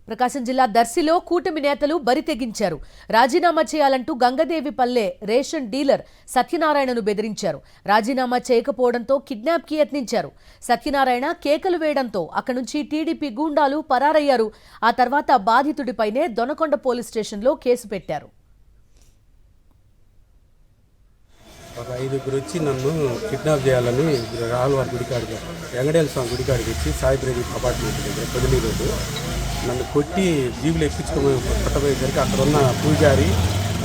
ప్రకాశం జిల్లా దర్శిలో కూటమి నేతలు బరితెగించారు. రాజీనామా చేయాలంటూ గంగదేవిపల్లె రేషన్ డీలర్ సత్యనారాయణను బెదిరించారు. రాజీనామా చేయకపోవడంతో కిడ్నాప్కి యత్నించారు. సత్యనారాయణ కేకలు వేయడంతో అక్కడి నుంచి టీడీపీ గూండాలు పరారయ్యారు. ఆ తర్వాత బాధితుడిపైనే దొనకొండ పోలీస్ స్టేషన్లో కేసు పెట్టారు. ఒక 5 వచ్చి నన్ను కిడ్నాప్ చేయాలని రాహుల్వారి గుడికాడికి వెంకటేశ్వర స్వామి గుడికాడికి వచ్చి సాయి ప్రదీప్ అపార్ట్మెంట్ దగ్గర పొదిలి రోడ్డు నన్ను కొట్టి జీబులు కొట్టబోయేసరికి అక్కడ ఉన్న పూజారి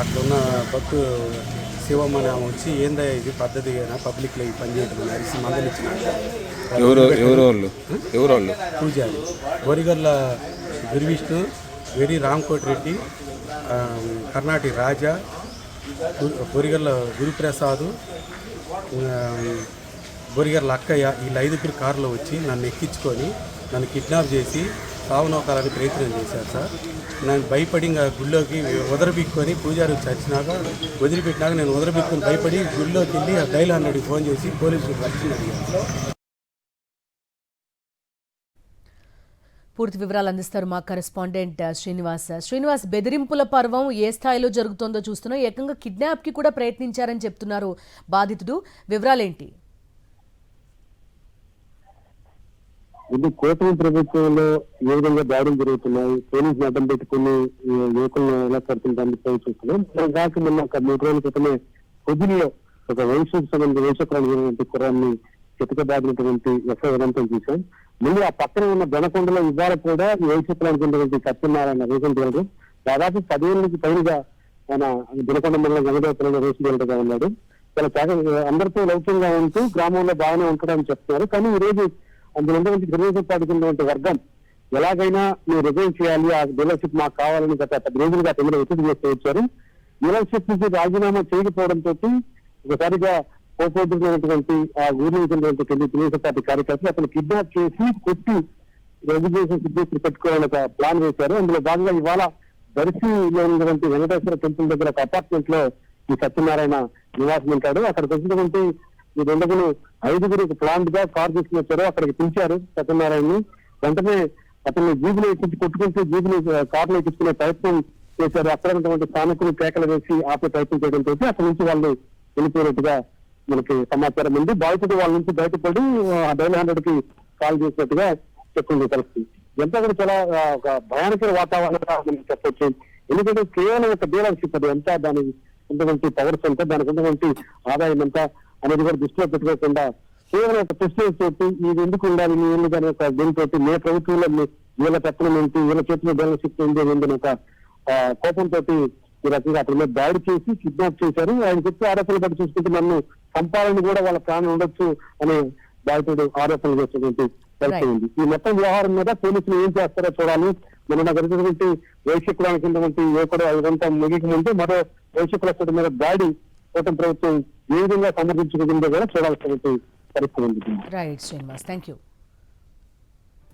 అక్కడ ఉన్న భక్తు శివమ్మ నామ వచ్చి ఏందా ఇది పద్ధతి పబ్లిక్లో ఈ పని చేయడం అరిసి మందలిచ్చిన పూజారి బొరిగర్ల గురువిష్ణు వెరి రామ్కోట్ రెడ్డి కర్ణాటక రాజా బొరిగర్ల గురుప్రసాద్ బొరిగర్ల అక్కయ్య వీళ్ళ 5 కారులో వచ్చి నన్ను ఎక్కించుకొని నన్ను కిడ్నాప్ చేసి సావునోకాలని ప్రయత్నం చేశారు సార్. నేను భయపడి ఇంకా గుళ్ళోకి వదరబిక్కొని పూజారి చచ్చినాక వదిలిపెట్టినాక నేను వదరబిక్కొని భయపడి గుళ్ళోకి వెళ్ళి ఆ డైల్ 100కి ఫోన్ చేసి పోలీసులకు రక్షణ అడిగాను. పూర్తి వివరాలు అందిస్తారు మా కరెస్పాండెంట్ శ్రీనివాస్. బెదిరింపుల పర్వం ఏ స్థాయిలో జరుగుతోందో చూస్తున్నాం. ఏకంగా కిడ్నాప్ కి కూడా ప్రయత్నించారని చెప్తున్నారు బాధితుడు. వివరాలేంటి? ఇది కూటమి ప్రభుత్వంలో ఏ విధంగా దాడులు జరుగుతున్నాయి, పోలీసులు అడ్డం పెట్టుకుని యువకులను ఎలా కడుతుంటాన్ని చూస్తున్నాం. దాకా మొన్న ఒక 3 రోజుల క్రితమే పొద్దుల్లో ఒక వయసుకు సంబంధించిన వయసుకురాలైనటువంటి కుర్రాన్ని చితకబాదినటువంటి యశవంతం చూసాం. మళ్ళీ ఆ పక్కన ఉన్న దొనకొండలో ఇవాళ కూడా ఈ వయసుకురాలనుకున్నటువంటి సత్యనారాయణ రేషన్ డీలర్ దాదాపు 10 ఏళ్ళకి పైగా ఆయన దొనకొండ మండలం గంగదేవపల్లిలో రేషన్ డీలర్గా ఉన్నాడు. చాలా అందరితో లౌక్యంగా ఉంటూ గ్రామంలో బాగానే ఉంటాడని చెప్తున్నారు. కానీ ఈ రోజు అందులో ఉన్నటువంటి తెలుగుదేశం పార్టీకి ఉన్నటువంటి వర్గం ఎలాగైనా మీరు రిజైన్ చేయాలి, ఆ డీలర్షిప్ మాకు కావాలని గత 10 రోజులుగా తమిళ ఒత్తిడి చేస్తూ వచ్చారు. డీలర్షిప్ నుంచి రాజీనామా చేయకపోవడంతో ఒకసారిగా కోపోద్రినటువంటి ఆ ఊరి నుంచి తెలుగుదేశం పార్టీ కార్యకర్తలు అతను కిడ్నాప్ చేసి కొట్టి రిజిగ్నేషన్ సిగ్నేచర్ పెట్టుకోవాలని ఒక ప్లాన్ వేశారు. అందులో భాగంగా ఇవాళ దర్శిలో ఉన్నటువంటి వెంకటేశ్వర టెంపుల్ దగ్గర ఒక అపార్ట్మెంట్ లో ఈ సత్యనారాయణ నివాసం ఉంటాడు. అక్కడికి వచ్చినటువంటి ఈ 5 ప్లాంట్ గా కార్ తీసుకుని వచ్చారు. అక్కడికి పిలిచారు సత్యనారాయణని. వెంటనే అతన్ని జీబులు ఎక్కించి కొట్టుకుంటూ జీబులు కార్లు ఎక్కించుకునే ప్రయత్నం చేశారు. అక్కడ ఉన్నటువంటి స్థానికులు కేకలు వేసి ఆపే ప్రయత్నం చేయడంతో అక్కడి నుంచి వాళ్ళు వెళ్ళిపోయినట్టుగా మనకి సమాచారం ఉంది. బాధితుడు వాళ్ళ నుంచి బయటపడి డైల్ 100కి కాల్ చేసినట్టుగా చెప్పింది పరిస్థితి. ఎంత కూడా చాలా ఒక భయానక వాతావరణంగా మనం చెప్పొచ్చు. ఎందుకంటే కేవలం ఒక డీలర్షిప్ అది ఎంత, దాని ఉన్నటువంటి పవర్స్ ఎంత, దానికి ఉన్నటువంటి ఆదాయం ఎంత అనేది కూడా దృష్టిలో పెట్టుకోకుండా కేవలం ఒక ప్రెస్టేజ్ తోటి ఇది ఎందుకు ఉండాలి వీళ్ళు దాని ఒక దీనితో మే ప్రభుత్వంలో వీళ్ళ పెత్తనం ఏంటి, వీళ్ళ చేతిలో డీలర్షిప్ ఏంటి అని ఒక కోపంతో ఈ రకంగా అతని మీద దాడి చేసి కిడ్నాప్ చేశారు. ఆయన చెప్పి ఆరోపణలు బట్టి చూసుకుంటే నన్ను చంపాలని కూడా వాళ్ళ ప్రాణం ఉండొచ్చు అనే బాధితుడు ఆరోపణలు చేసినటువంటి పరిస్థితి ఉంది. ఈ మొత్తం వ్యవహారం మీద పోలీసులు ఏం చేస్తారో చూడాలి. మన జరిగినటువంటి వైశ్యకుడానికి యువకుడు అదంతా ముగికముంటే మరో వైశ్యకుల మీద దాడి కూటమి ప్రభుత్వం ఏ విధంగా సమర్థించుకుంటుందో కూడా చూడాల్సినటువంటి పరిస్థితి ఉంది. Right Srinivas, thank you.